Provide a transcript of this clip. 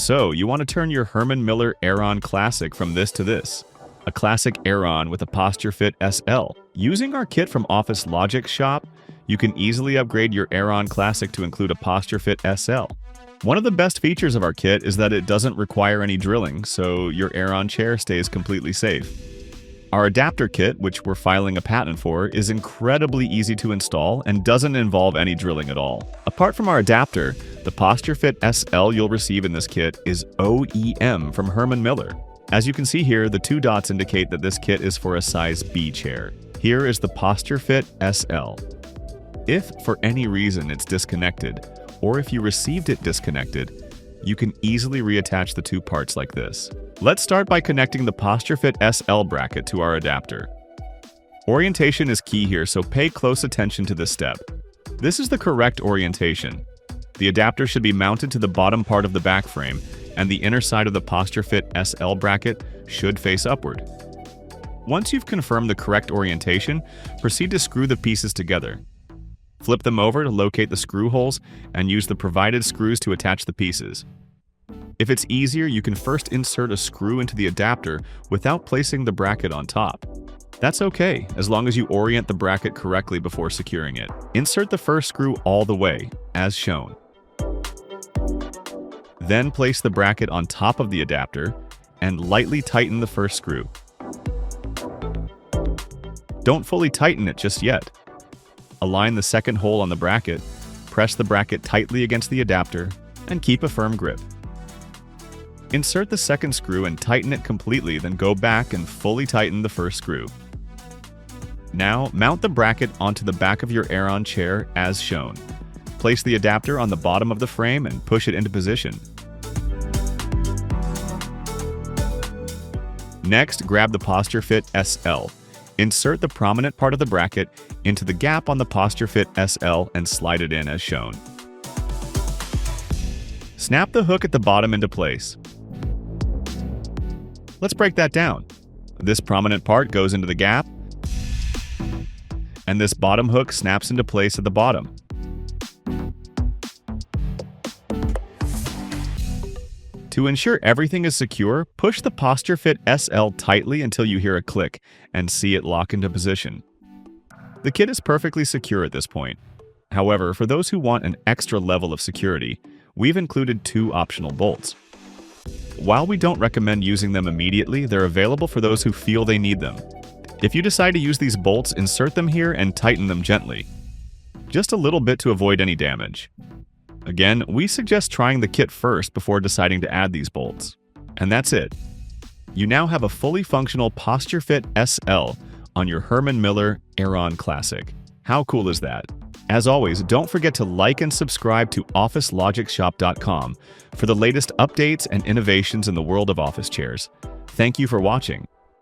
So, you want to turn your Herman Miller Aeron Classic from this to this. A classic Aeron with a PostureFit SL. Using our kit from Office Shop, you can easily upgrade your Aeron Classic to include a PostureFit SL. One of the best features of our kit is that it doesn't require any drilling, so your Aeron chair stays completely safe. Our adapter kit, which we're filing a patent for, is incredibly easy to install and doesn't involve any drilling at all. Apart from our adapter, the PostureFit SL you'll receive in this kit is OEM from Herman Miller. As you can see here, the two dots indicate that this kit is for a size B chair. Here is the PostureFit SL. If for any reason it's disconnected, or if you received it disconnected, you can easily reattach the two parts like this. Let's start by connecting the PostureFit SL bracket to our adapter. Orientation is key here, so pay close attention to this step. This is the correct orientation. The adapter should be mounted to the bottom part of the back frame, and the inner side of the PostureFit SL bracket should face upward. Once you've confirmed the correct orientation, proceed to screw the pieces together. Flip them over to locate the screw holes and use the provided screws to attach the pieces. If it's easier, you can first insert a screw into the adapter without placing the bracket on top. That's okay, as long as you orient the bracket correctly before securing it. Insert the first screw all the way, as shown. Then place the bracket on top of the adapter and lightly tighten the first screw. Don't fully tighten it just yet. Align the second hole on the bracket, press the bracket tightly against the adapter, and keep a firm grip. Insert the second screw and tighten it completely, then go back and fully tighten the first screw. Now, mount the bracket onto the back of your Aeron chair as shown. Place the adapter on the bottom of the frame and push it into position. Next, grab the PostureFit SL. Insert the prominent part of the bracket into the gap on the PostureFit SL and slide it in as shown. Snap the hook at the bottom into place. Let's break that down. This prominent part goes into the gap, and this bottom hook snaps into place at the bottom. To ensure everything is secure, push the PostureFit SL tightly until you hear a click and see it lock into position. The kit is perfectly secure at this point. However, for those who want an extra level of security, we've included two optional bolts. While we don't recommend using them immediately, they're available for those who feel they need them. If you decide to use these bolts, insert them here and tighten them gently. Just a little bit to avoid any damage. Again, we suggest trying the kit first before deciding to add these bolts. And that's it. You now have a fully functional PostureFit SL on your Herman Miller Aeron Classic. How cool is that? As always, don't forget to like and subscribe to OfficeLogixShop.com for the latest updates and innovations in the world of office chairs. Thank you for watching.